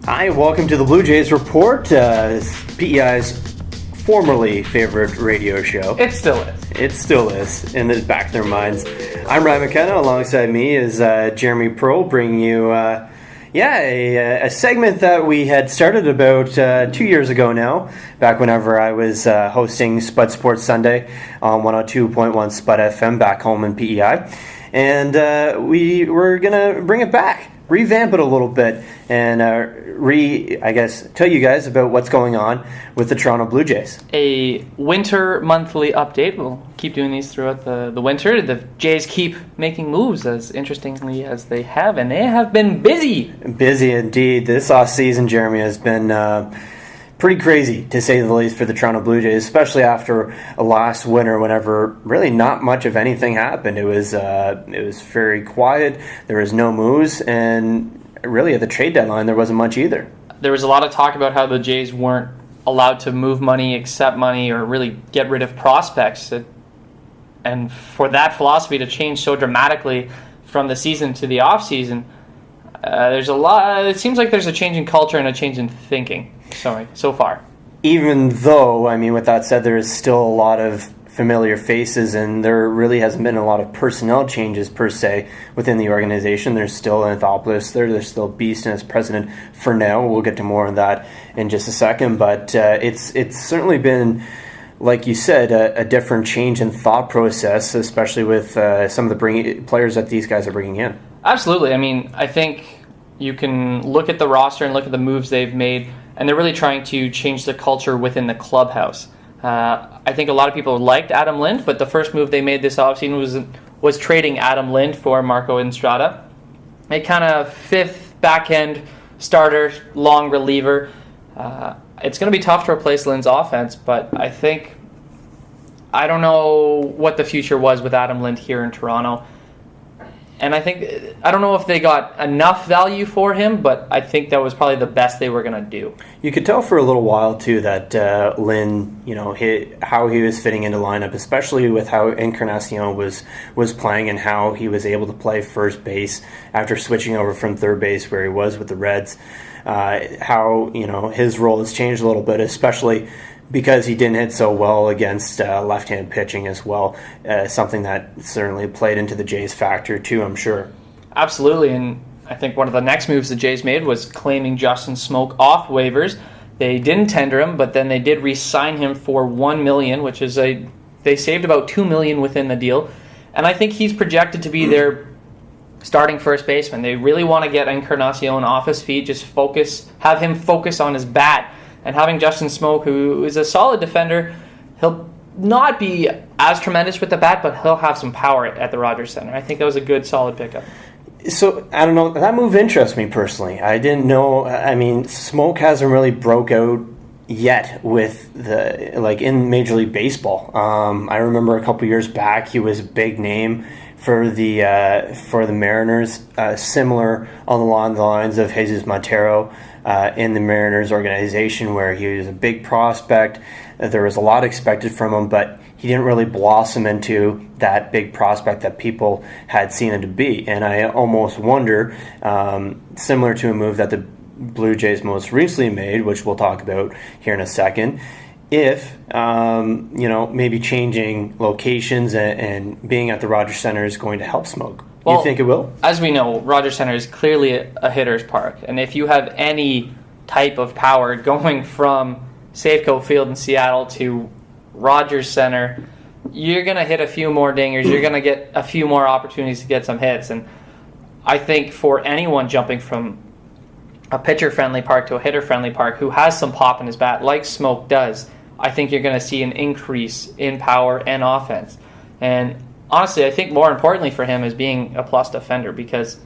Hi, welcome to the Blue Jays Report, PEI's formerly favorite radio show. It still is. It still is, in the back of their minds. I'm Ryan McKenna. Alongside me is Jeremy Pearl, bringing you a segment that we had started about 2 years ago now, back whenever I was hosting Spud Sports Sunday on 102.1 Spud FM back home in PEI. And we were going to bring it back, revamp it a little bit, and tell you guys about what's going on with the Toronto Blue Jays. A winter monthly update. We'll keep doing these throughout the winter. The Jays keep making moves as interestingly as they have, and they have been busy. Busy indeed. This offseason, Jeremy, has been pretty crazy, to say the least, for the Toronto Blue Jays, especially after last winter, whenever really not much of anything happened. It was very quiet. There was no moves, and really at the trade deadline, there wasn't much either. There was a lot of talk about how the Jays weren't allowed to move money, accept money, or really get rid of prospects. And for that philosophy to change so dramatically from the season to the offseason, there's a lot. It seems like there's a change in culture and a change in thinking. So far. Even though, with that said, there is still a lot of familiar faces, and there really hasn't been a lot of personnel changes per se within the organization. There's still Anthopoulos there. There's still Beeston as president for now. We'll get to more on that in just a second. But it's certainly been, like you said, a different change in thought process, especially with some of the players that these guys are bringing in. Absolutely. I think you can look at the roster and look at the moves they've made, and they're really trying to change the culture within the clubhouse. I think a lot of people liked Adam Lind, but the first move they made this offseason was trading Adam Lind for Marco Estrada. A kind of fifth back-end starter, long reliever. It's going to be tough to replace Lind's offense, but I don't know what the future was with Adam Lind here in Toronto. And I don't know if they got enough value for him, but I think that was probably the best they were going to do. You could tell for a little while, too, that Lynn, how he was fitting into lineup, especially with how Encarnacion was playing and how he was able to play first base after switching over from third base where he was with the Reds. How his role has changed a little bit, especially because he didn't hit so well against left-hand pitching as well. Something that certainly played into the Jays' factor too, I'm sure. Absolutely, and I think one of the next moves the Jays made was claiming Justin Smoak off waivers. They didn't tender him, but then they did re-sign him for $1 million, which is they saved about $2 million within the deal. And I think he's projected to be their starting first baseman. They really want to get Encarnacion off his feet, have him focus on his bat. And having Justin Smoak, who is a solid defender, he'll not be as tremendous with the bat, but he'll have some power at the Rogers Center. I think that was a good, solid pickup. So, I don't know, that move interests me personally. I didn't know, Smoak hasn't really broke out yet with in Major League Baseball. I remember a couple years back, he was a big name for the Mariners, similar along the lines of Jesus Montero in the Mariners organization, where he was a big prospect. There was a lot expected from him, but he didn't really blossom into that big prospect that people had seen him to be. And I almost wonder, similar to a move that the Blue Jays most recently made, which we'll talk about here in a second, if maybe changing locations and being at the Rogers Center is going to help Smoak. Well, you think it will? As we know, Rogers Center is clearly a hitter's park, and if you have any type of power going from Safeco Field in Seattle to Rogers Center, you're going to hit a few more dingers, you're going to get a few more opportunities to get some hits. And I think for anyone jumping from a pitcher-friendly park to a hitter-friendly park who has some pop in his bat, like Smoak does, I think you're going to see an increase in power and offense. And honestly, I think more importantly for him is being a plus defender, because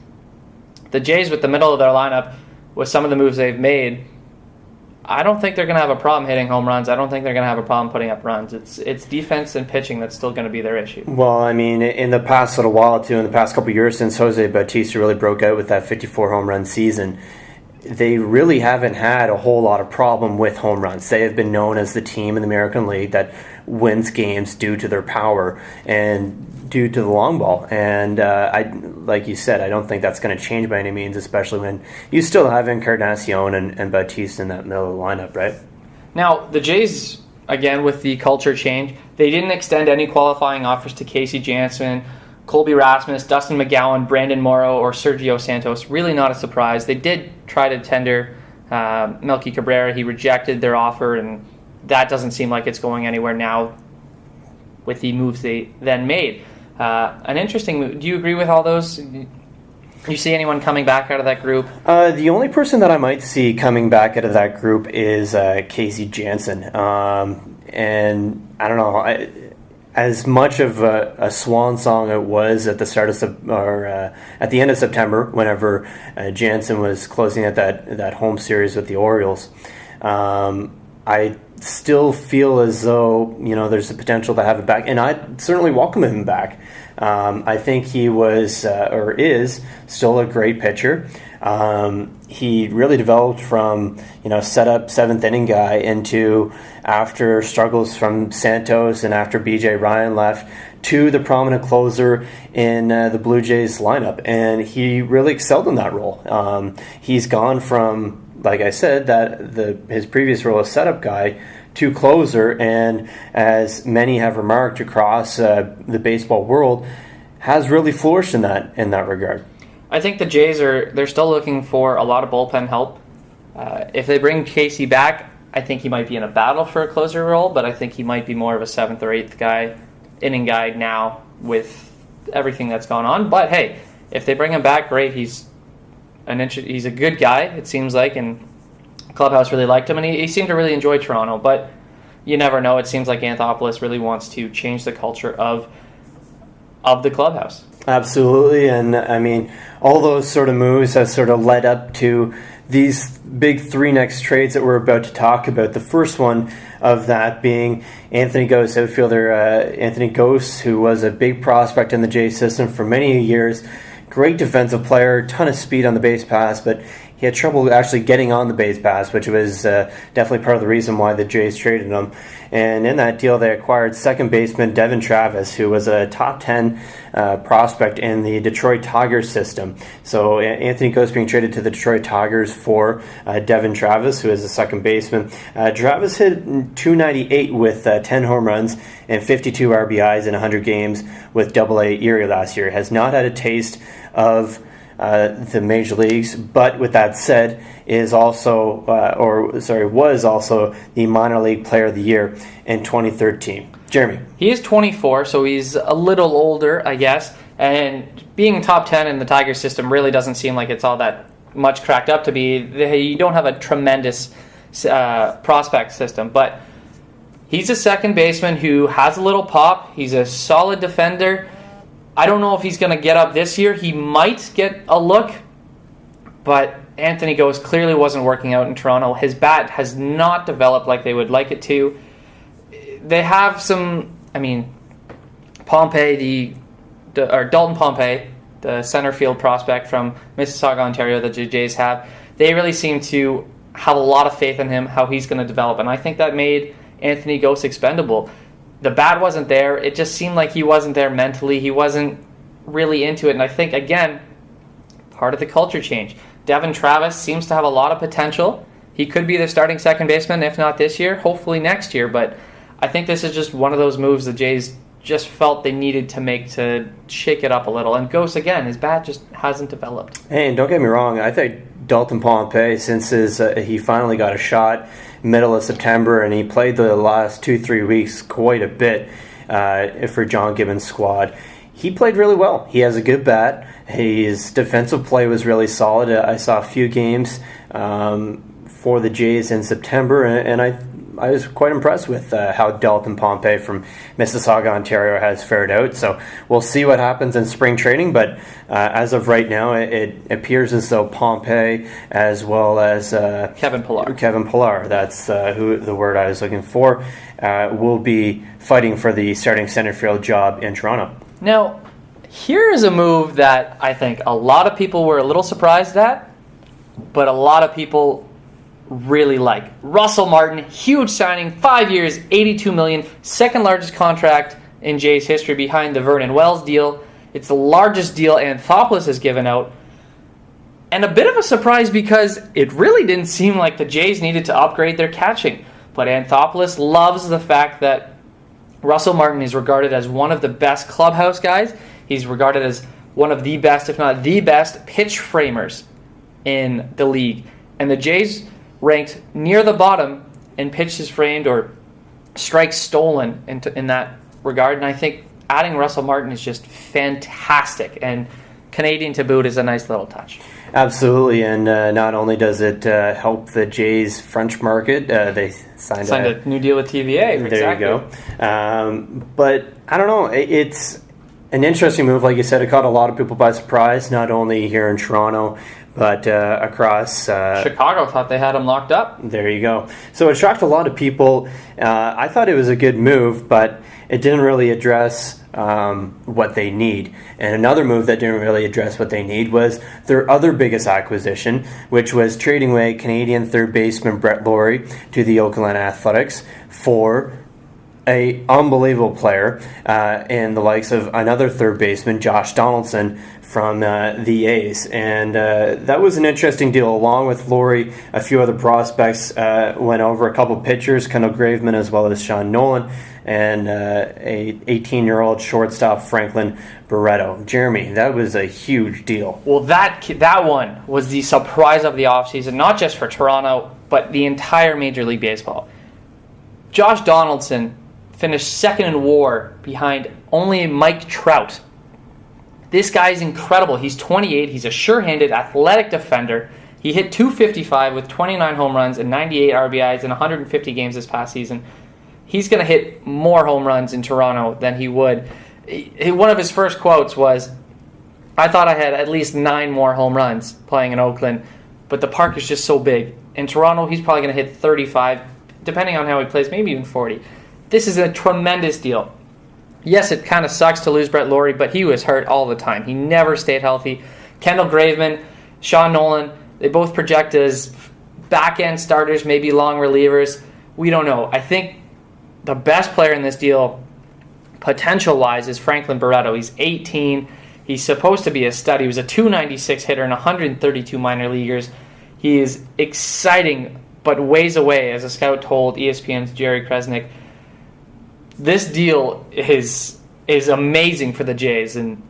the Jays, with the middle of their lineup, with some of the moves they've made, I don't think they're going to have a problem hitting home runs. I don't think they're going to have a problem putting up runs. It's defense and pitching that's still going to be their issue. Well, in the past little while, too, in the past couple of years since Jose Bautista really broke out with that 54 home run season, they really haven't had a whole lot of problem with home runs. They have been known as the team in the American League that wins games due to their power and due to the long ball. And like you said, I don't think that's going to change by any means, especially when you still have Encarnacion and Bautista in that middle of the lineup, right? Now, the Jays, again, with the culture change, they didn't extend any qualifying offers to Casey Janssen, Colby Rasmus, Dustin McGowan, Brandon Morrow, or Sergio Santos. Really not a surprise. They did try to tender Melky Cabrera. He rejected their offer, and that doesn't seem like it's going anywhere now with the moves they then made. An interesting move. Do you agree with all those? You see anyone coming back out of that group? The only person that I might see coming back out of that group is Casey Janssen. And I don't know, as much of a swan song it was at the start of at the end of September, whenever Janssen was closing out that home series with the Orioles. I still feel as though there's the potential to have it back, and I'd certainly welcome him back. I think he was or is still a great pitcher. He really developed from setup seventh inning guy into, after struggles from Santos and after BJ Ryan left, to the prominent closer in the Blue Jays lineup, and he really excelled in that role. He's gone from, like I said, his previous role as setup guy to closer, and as many have remarked across the baseball world, has really flourished in that regard. I think the Jays they're still looking for a lot of bullpen help. If they bring Casey back, I think he might be in a battle for a closer role, but I think he might be more of a seventh or eighth inning guy now with everything that's gone on. But hey, if they bring him back, great. He's a good guy, it seems like, and clubhouse really liked him, and he seemed to really enjoy Toronto, but you never know. It seems like Anthopoulos really wants to change the culture of the clubhouse. Absolutely, and I mean, all those sort of moves have sort of led up to these big three next trades that we're about to talk about. The first one of that being Anthony Gose, outfielder Anthony Gose, who was a big prospect in the Jays system for many years. Great defensive player, ton of speed on the base pass, but he had trouble actually getting on the base pass, which was definitely part of the reason why the Jays traded him. And in that deal, they acquired second baseman Devin Travis, who was a top 10 prospect in the Detroit Tigers system. So Anthony Gose being traded to the Detroit Tigers for Devin Travis, who is a second baseman. Travis hit .298 with 10 home runs and 52 RBIs in 100 games with AA Erie last year. Has not had a taste of the major leagues, but with that said, was also the minor league player of the year in 2013. Jeremy. He is 24, so he's a little older, I guess, and being top 10 in the Tigers system really doesn't seem like it's all that much cracked up to be. You don't have a tremendous prospect system, but he's a second baseman who has a little pop. He's a solid defender. I don't know if he's going to get up this year. He might get a look, but Anthony Gose clearly wasn't working out in Toronto. His bat has not developed like they would like it to. They have some, Dalton Pompey, the center field prospect from Mississauga, Ontario, that the Jays have. They really seem to have a lot of faith in him, how he's going to develop, and I think that made Anthony Gose expendable. The bat wasn't there. It just seemed like he wasn't there mentally. He wasn't really into it. And I think, again, part of the culture change. Devin Travis seems to have a lot of potential. He could be the starting second baseman, if not this year, hopefully next year. But I think this is just one of those moves the Jays just felt they needed to make to shake it up a little. And Gose, again, his bat just hasn't developed. Hey, and don't get me wrong. I think Dalton Pompey, since he finally got a shot middle of September, and he played the last 2-3 weeks quite a bit for John Gibbons' squad. He played really well. He has a good bat. His defensive play was really solid. I saw a few games for the Jays in September, and I was quite impressed with how Dalton Pompey from Mississauga, Ontario has fared out. So we'll see what happens in spring training, but as of right now, it appears as though Pompey, as well as Kevin Pillar, that's the word I was looking for, will be fighting for the starting center field job in Toronto. Now, here is a move that I think a lot of people were a little surprised at. but a lot of people really like. Russell Martin, huge signing, 5 years, $82 million, second largest contract in Jays history behind the Vernon Wells deal. It's the largest deal Anthopoulos has given out. And a bit of a surprise because it really didn't seem like the Jays needed to upgrade their catching. But Anthopoulos loves the fact that Russell Martin is regarded as one of the best clubhouse guys. He's regarded as one of the best, if not the best, pitch framers in the league. And the Jays ranked near the bottom in pitches framed or strikes stolen in that regard. And I think adding Russell Martin is just fantastic. And Canadian to boot is a nice little touch. Absolutely, and not only does it help the Jays French market, they signed a new deal with TVA. There you go. But I don't know, it's an interesting move. Like you said, it caught a lot of people by surprise, not only here in Toronto, but across... Chicago thought they had him locked up. There you go. So it shocked a lot of people. I thought it was a good move, but it didn't really address what they need. And another move that didn't really address what they need was their other biggest acquisition, which was trading away Canadian third baseman Brett Lawrie to the Oakland Athletics for a unbelievable player in the likes of another third baseman, Josh Donaldson, from the A's. And that was an interesting deal. Along with Lawrie, a few other prospects went over, a couple pitchers, Kendall Graveman as well as Sean Nolan, and a 18-year-old shortstop, Franklin Barreto. Jeremy, that was a huge deal. Well, that one was the surprise of the offseason, not just for Toronto, but the entire Major League Baseball. Josh Donaldson finished second in WAR behind only Mike Trout. This guy's incredible. He's 28. He's a sure-handed, athletic defender. He hit .255 with 29 home runs and 98 RBIs in 150 games this past season. He's going to hit more home runs in Toronto than he would. One of his first quotes was, "I thought I had at least 9 more home runs playing in Oakland, but the park is just so big. In Toronto, he's probably going to hit 35, depending on how he plays, maybe even 40. This is a tremendous deal." Yes, it kind of sucks to lose Brett Lawrie, but he was hurt all the time. He never stayed healthy. Kendall Graveman, Sean Nolan, they both project as back-end starters, maybe long relievers. We don't know. I think the best player in this deal, potential-wise, is Franklin Barreto. He's 18. He's supposed to be a stud. He was a .296 hitter in 132 minor leaguers. He is exciting, but ways away, as a scout told ESPN's Jerry Kresnick. This deal is amazing for the Jays. And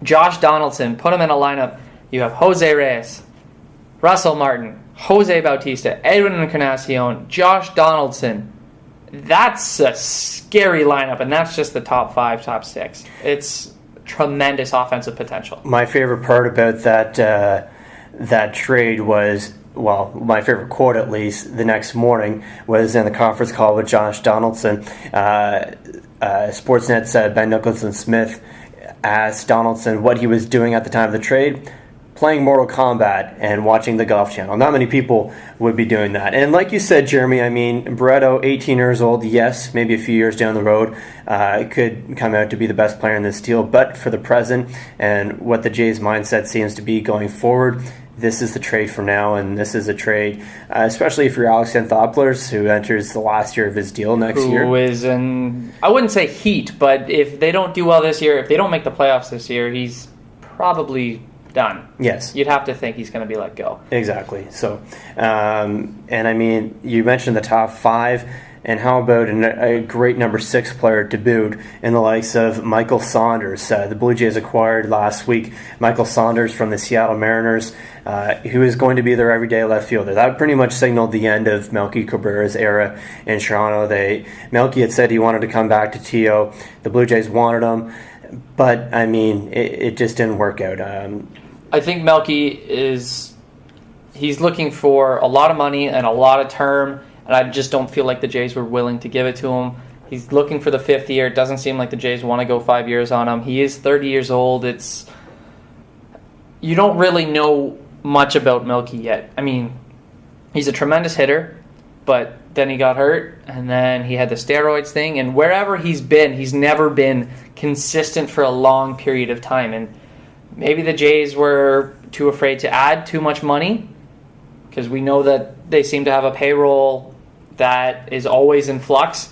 Josh Donaldson, put him in a lineup. You have Jose Reyes, Russell Martin, Jose Bautista, Edwin Encarnacion, Josh Donaldson. That's a scary lineup, and that's just the top 5, top 6. It's tremendous offensive potential. My favorite part about that trade was, well, my favorite quote at least, the next morning was in the conference call with Josh Donaldson. Sportsnet's Ben Nicholson-Smith asked Donaldson what he was doing at the time of the trade. Playing Mortal Kombat and watching the Golf Channel. Not many people would be doing that. And like you said, Jeremy, I mean, Barreto, 18 years old, yes, maybe a few years down the road, could come out to be the best player in this deal. But for the present and what the Jays' mindset seems to be going forward, this is the trade for now, and this is a trade, especially if you're Alex Anthopoulos, who enters the last year of his deal next year. Who is in, I wouldn't say heat, but if they don't do well this year, if they don't make the playoffs this year, he's probably done. Yes. You'd have to think he's going to be let go. Exactly. So, and I mean, you mentioned the top 5, and how about a great number 6 player to boot in the likes of Michael Saunders? The Blue Jays acquired last week Michael Saunders from the Seattle Mariners, who is going to be their everyday left fielder. That pretty much signaled the end of Melky Cabrera's era in Toronto. Melky had said he wanted to come back to TO. The Blue Jays wanted him, but I mean, it just didn't work out. I think Melky he's looking for a lot of money and a lot of term, and I just don't feel like the Jays were willing to give it to him. He's looking for the 5th year. It doesn't seem like the Jays want to go 5 years on him. He is 30 years old. You don't really know much about Melky yet. I mean, he's a tremendous hitter, but then he got hurt, and then he had the steroids thing, and wherever he's been, he's never been consistent for a long period of time. And maybe the Jays were too afraid to add too much money, because we know that they seem to have a payroll that is always in flux.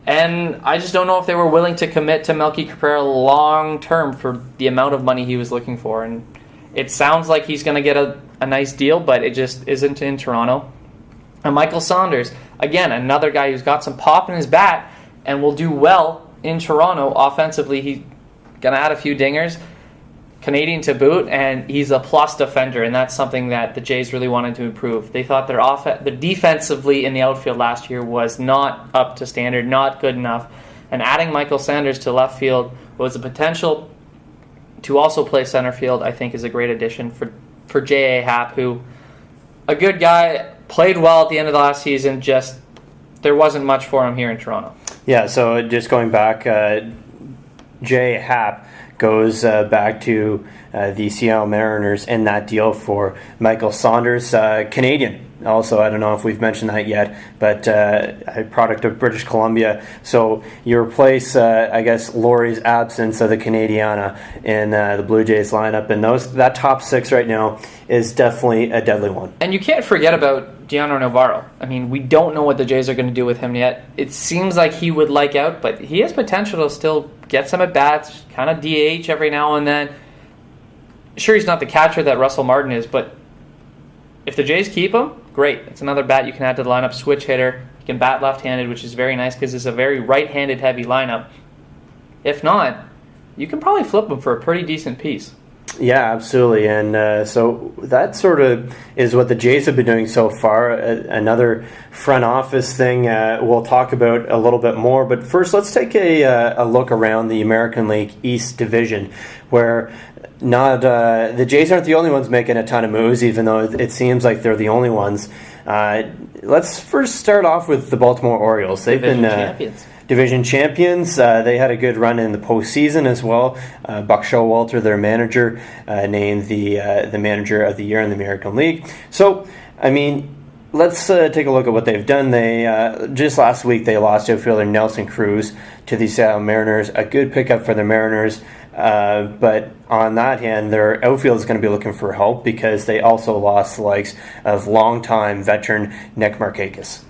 And I just don't know if they were willing to commit to Melky Cabrera long term for the amount of money he was looking for. And it sounds like he's going to get a nice deal, but it just isn't in Toronto. And Michael Saunders, again, another guy who's got some pop in his bat and will do well in Toronto offensively. He's going to add a few dingers, Canadian to boot, and he's a plus defender, and that's something that the Jays really wanted to improve. They thought their defensively in the outfield last year was not up to standard, not good enough, and adding Michael Sanders to left field was a potential to also play center field, I think, is a great addition for J.A. Happ, who, a good guy, played well at the end of the last season, just there wasn't much for him here in Toronto. Yeah, so just going back, J.A. Happ goes back to the Seattle Mariners in that deal for Michael Saunders, Canadian. Also, I don't know if we've mentioned that yet, but a product of British Columbia. So you replace, I guess, Laurie's absence of the Canadiana in the Blue Jays lineup, and that top six right now is definitely a deadly one. And you can't forget about Giancarlo Navarro. I mean, we don't know what the Jays are going to do with him yet. It seems like he would like out, but he has potential to still get some at-bats, kind of DH every now and then. Sure, he's not the catcher that Russell Martin is, but if the Jays keep him, great. It's another bat you can add to the lineup, switch hitter. He can bat left-handed, which is very nice because it's a very right-handed heavy lineup. If not, you can probably flip him for a pretty decent piece. Yeah, absolutely. And so that sort of is what the Jays have been doing so far. Another front office thing we'll talk about a little bit more. But first, let's take a look around the American League East Division, where the Jays aren't the only ones making a ton of moves, even though it seems like they're the only ones. Let's first start off with the Baltimore Orioles. They've been champions. Division champions. They had a good run in the postseason as well. Buck Showalter, their manager, named the manager of the year in the American League. So, I mean, let's take a look at what they've done. They just last week they lost outfielder Nelson Cruz to the Seattle Mariners. A good pickup for the Mariners. But on that hand, their outfield is going to be looking for help because they also lost the likes of longtime veteran Nick Markakis.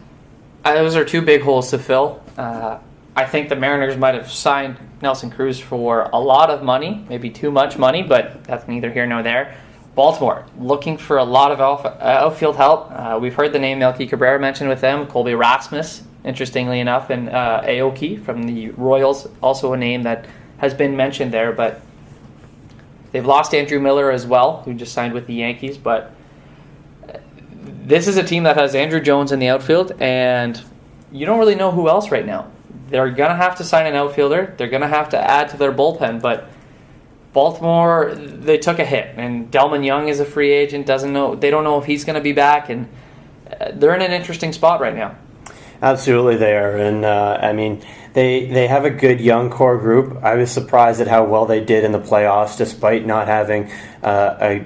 Those are two big holes to fill. I think the Mariners might have signed Nelson Cruz for a lot of money, maybe too much money, but that's neither here nor there. Baltimore, looking for a lot of outfield help. We've heard the name Melky Cabrera mentioned with them, Colby Rasmus, interestingly enough, and Aoki from the Royals, also a name that has been mentioned there, but they've lost Andrew Miller as well, who just signed with the Yankees, but this is a team that has Andrew Jones in the outfield, and you don't really know who else right now. They're going to have to sign an outfielder. They're going to have to add to their bullpen, but Baltimore, they took a hit, and Delman Young is a free agent. They don't know if he's going to be back, and they're in an interesting spot right now. Absolutely, they are, and I mean, they have a good young core group. I was surprised at how well they did in the playoffs, despite not having a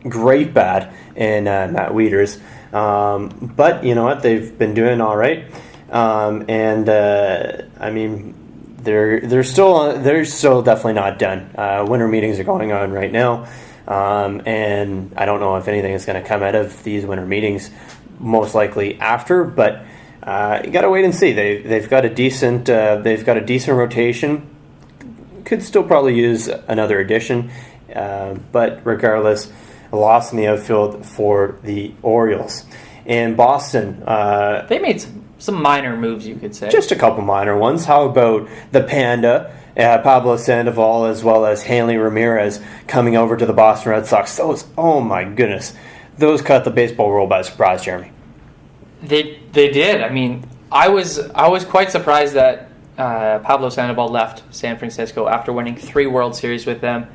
great bat in Matt Wieters. But you know what? They've been doing all right, and I mean, they're still definitely not done. Winter meetings are going on right now, and I don't know if anything is going to come out of these winter meetings. Most likely after, but you got to wait and see. They've got a decent rotation. Could still probably use another addition, but regardless, a loss in the outfield for the Orioles. In Boston, they made some minor moves, you could say. Just a couple minor ones. How about the Panda, Pablo Sandoval, as well as Hanley Ramirez coming over to the Boston Red Sox? Those, oh my goodness, those caught the baseball world by surprise, Jeremy. They did. I mean, I was quite surprised that Pablo Sandoval left San Francisco after winning 3 World Series with them.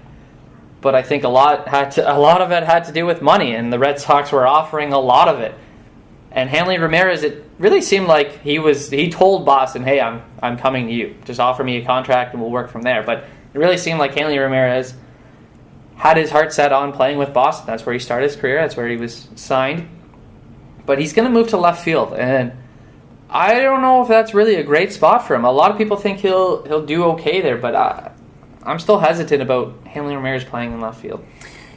But I think a lot of it had to do with money, and the Red Sox were offering a lot of it. And Hanley Ramirez, it really seemed like he told Boston, "Hey, I'm coming to you. Just offer me a contract and we'll work from there." But it really seemed like Hanley Ramirez had his heart set on playing with Boston. That's where he started his career. That's where he was signed. But he's going to move to left field, and I don't know if that's really a great spot for him. A lot of people think he'll do okay there, but I'm still hesitant about Hanley Ramirez playing in left field.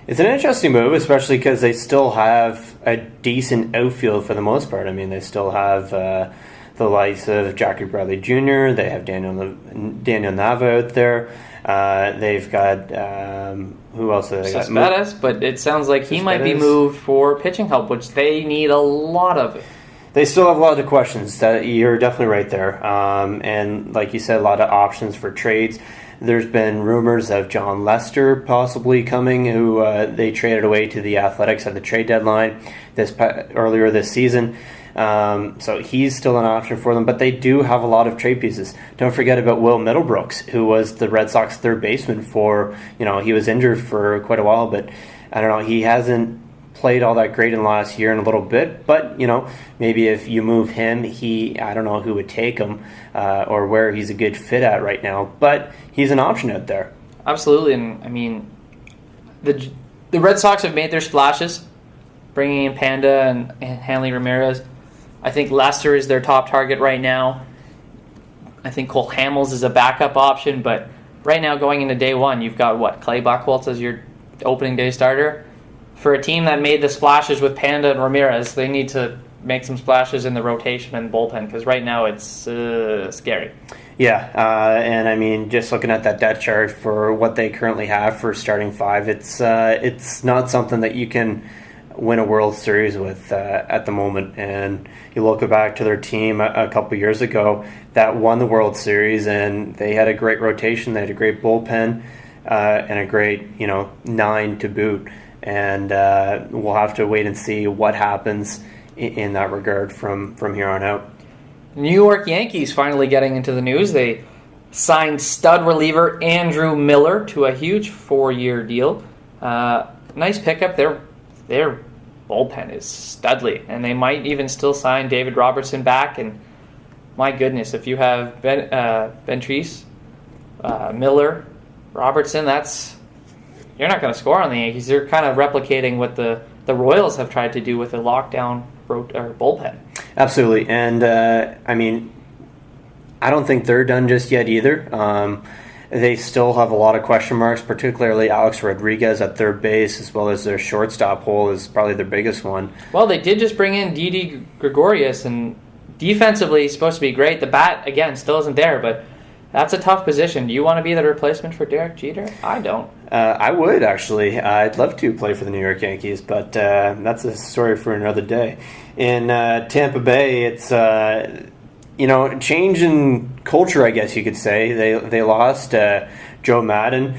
It's an interesting move, especially because they still have a decent outfield for the most part. I mean, they still have the likes of Jackie Bradley Jr., they have Daniel Nava out there. They've got, who else have they got? Cespedes, but it sounds like he might be moved for pitching help, which they need a lot of. They still have a lot of questions. You're definitely right there. And like you said, a lot of options for trades. There's been rumors of John Lester possibly coming, who they traded away to the Athletics at the trade deadline earlier this season. So he's still an option for them, but they do have a lot of trade pieces. Don't forget about Will Middlebrooks, who was the Red Sox third baseman he was injured for quite a while, but I don't know, he hasn't played all that great in the last year and a little bit, but maybe if you move him, I don't know who would take him or where he's a good fit at right now, but he's an option out there. Absolutely, and I mean, the Red Sox have made their splashes, bringing in Panda and Hanley Ramirez. I think Lester is their top target right now. I think Cole Hamels is a backup option, but right now going into day one, you've got Clay Buchholz as your opening day starter. For a team that made the splashes with Panda and Ramirez, they need to make some splashes in the rotation and bullpen, because right now it's scary. Yeah, and I mean, just looking at that depth chart for what they currently have for starting five, it's not something that you can win a World Series with at the moment. And you look back to their team a couple years ago that won the World Series, and they had a great rotation, they had a great bullpen, and a great 9 to boot. And we'll have to wait and see what happens in that regard from here on out. New York Yankees finally getting into the news. They signed stud reliever Andrew Miller to a huge 4-year deal. Nice pickup. Their bullpen is studly, and they might even still sign David Robertson back. And my goodness, if you have Ventrice, Miller, Robertson, you're not going to score on the Yankees. They're kind of replicating what the Royals have tried to do with a lockdown bullpen. Absolutely, and I mean, I don't think they're done just yet either. They still have a lot of question marks, particularly Alex Rodriguez at third base, as well as their shortstop hole is probably their biggest one. Well, they did just bring in Didi Gregorius, and defensively he's supposed to be great. The bat, again, still isn't there, but that's a tough position. Do you want to be the replacement for Derek Jeter? I don't. I would, actually. I'd love to play for the New York Yankees, but that's a story for another day. In Tampa Bay, it's change in culture, I guess you could say. They lost Joe Madden,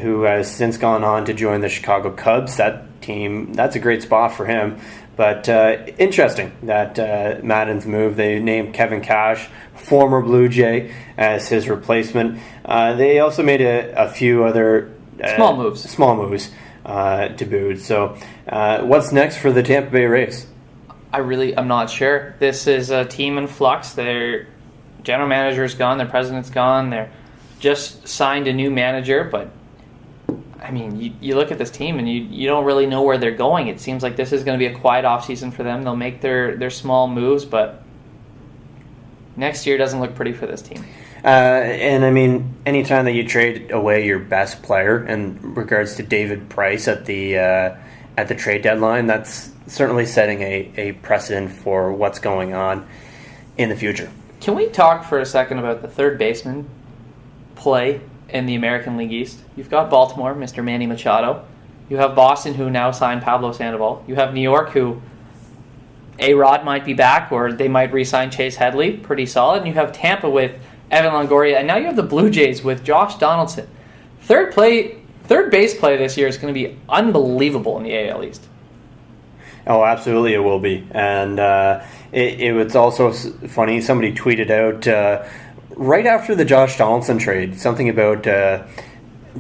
who has since gone on to join the Chicago Cubs. That team, that's a great spot for him. But interesting that Madden's move. They named Kevin Cash, former Blue Jay, as his replacement. They also made a few other small moves to boot. So what's next for the Tampa Bay Rays? I'm not sure. This is a team in flux. Their general manager's gone. Their president's gone. They're just signed a new manager. But, I mean, you look at this team and you don't really know where they're going. It seems like this is going to be a quiet offseason for them. They'll make their small moves, but next year doesn't look pretty for this team. And, I mean, anytime that you trade away your best player in regards to David Price at the trade deadline, that's certainly setting a precedent for what's going on in the future. Can we talk for a second about the third baseman play in the American League East? You've got Baltimore, Mr. Manny Machado. You have Boston, who now signed Pablo Sandoval. You have New York, who A-Rod might be back, or they might re-sign Chase Headley. Pretty solid. And you have Tampa with Evan Longoria. And now you have the Blue Jays with Josh Donaldson. Third base play this year is going to be unbelievable in the AL East. Oh, absolutely it will be. And it was also funny, somebody tweeted out right after the Josh Donaldson trade, something about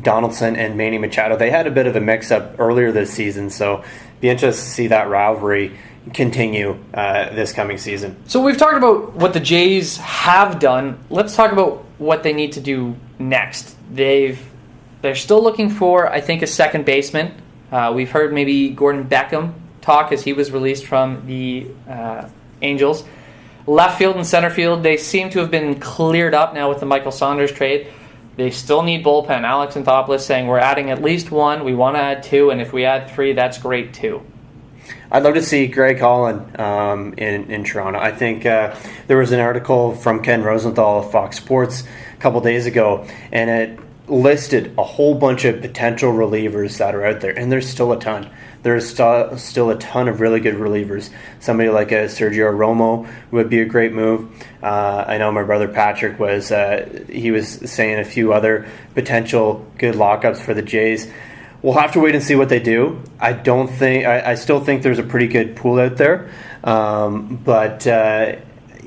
Donaldson and Manny Machado. They had a bit of a mix-up earlier this season, so be interested to see that rivalry continue this coming season. So we've talked about what the Jays have done. Let's talk about what they need to do next. They're still looking for, I think, a second baseman. We've heard maybe Gordon Beckham talk as he was released from the Angels. Left field and center field, they seem to have been cleared up now with the Michael Saunders trade. They still need bullpen. Alex Anthopoulos saying we're adding at least one. We want to add two, and if we add three, that's great too. I'd love to see Greg Holland in Toronto. I think there was an article from Ken Rosenthal of Fox Sports a couple days ago, and it listed a whole bunch of potential relievers that are out there, and there's still a ton. There's still a ton of really good relievers. Somebody like Sergio Romo would be a great move. I know my brother Patrick was saying a few other potential good lockups for the Jays. We'll have to wait and see what they do. I still think there's a pretty good pool out there, but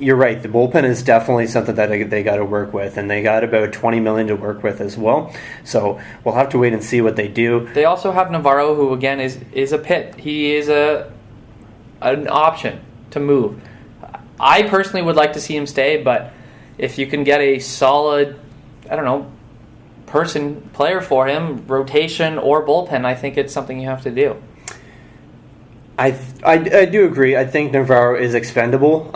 you're right. The bullpen is definitely something that they got to work with, and they got about $20 million to work with as well. So we'll have to wait and see what they do. They also have Navarro, who again is a pit. He is an option to move. I personally would like to see him stay, but if you can get a solid, player for him, rotation or bullpen, I think it's something you have to do. I do agree. I think Navarro is expendable,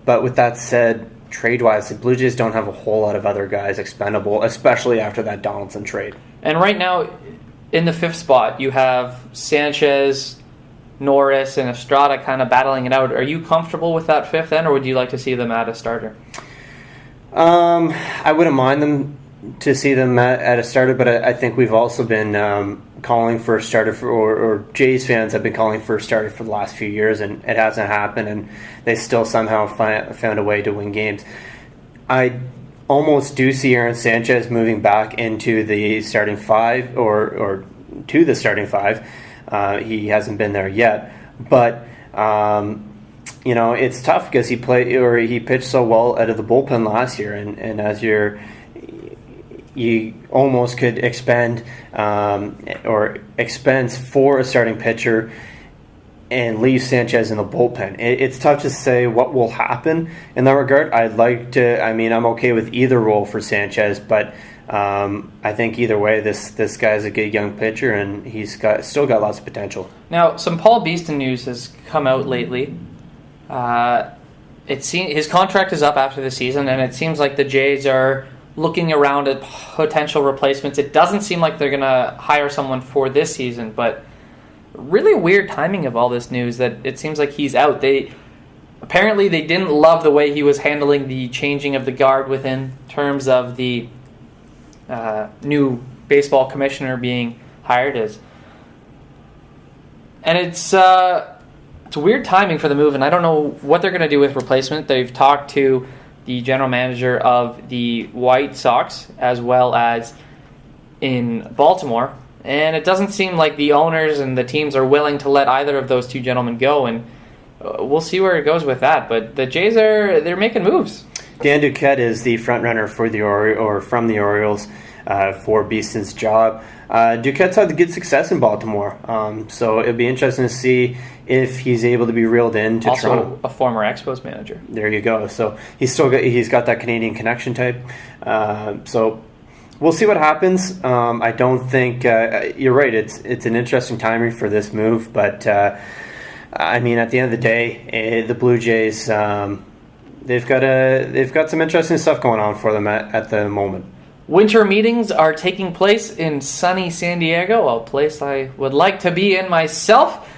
but with that said, trade-wise, the Blue Jays don't have a whole lot of other guys expendable, especially after that Donaldson trade. And right now, in the fifth spot, you have Sanchez, Norris, and Estrada kind of battling it out. Are you comfortable with that fifth end, or would you like to see them add a starter? I wouldn't mind them to see them at a starter, but I think we've also been calling for a starter or Jays fans have been calling for a starter for the last few years, and it hasn't happened, and they still somehow found a way to win games. I almost do see Aaron Sanchez moving back into the starting five or to the starting five. He hasn't been there yet, but it's tough because he pitched so well out of the bullpen last year, and as you almost could expend or expense for a starting pitcher and leave Sanchez in the bullpen. It's tough to say what will happen in that regard. I'm okay with either role for Sanchez, but I think either way, this guy's a good young pitcher, and he's still got lots of potential. Now, some Paul Beeston news has come out lately. His contract is up after the season, and it seems like the Jays are looking around at potential replacements. It doesn't seem like they're going to hire someone for this season, but really weird timing of all this news that it seems like he's out. Apparently they didn't love the way he was handling the changing of the guard within terms of the new baseball commissioner being hired as. And it's weird timing for the move, and I don't know what they're going to do with replacement. They've talked to the general manager of the White Sox as well as in Baltimore, and it doesn't seem like the owners and the teams are willing to let either of those two gentlemen go, and we'll see where it goes with that. But the Jays they're making moves. Dan Duquette is the front runner for from the Orioles for Beeston's job. Duquette's had good success in Baltimore, so it'll be interesting to see if he's able to be reeled into Toronto. Also, a former Expos manager. There you go. So he's got that Canadian connection type. So we'll see what happens. I don't think you're right. It's an interesting timing for this move, but at the end of the day, the Blue Jays they've got some interesting stuff going on for them at the moment. Winter meetings are taking place in sunny San Diego, a place I would like to be in myself.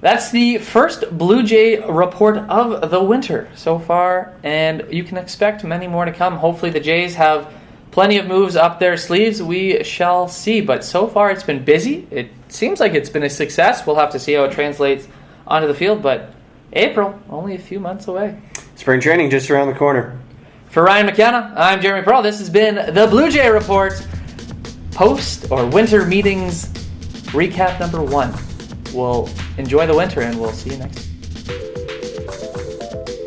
That's the first Blue Jay report of the winter so far, and you can expect many more to come. Hopefully the Jays have plenty of moves up their sleeves. We shall see, but so far it's been busy. It seems like it's been a success. We'll have to see how it translates onto the field, but April, only a few months away. Spring training just around the corner. For Ryan McKenna, I'm Jeremy Pearl. This has been the Blue Jay Report winter meetings recap number 1. We'll enjoy the winter, and we'll see you next time.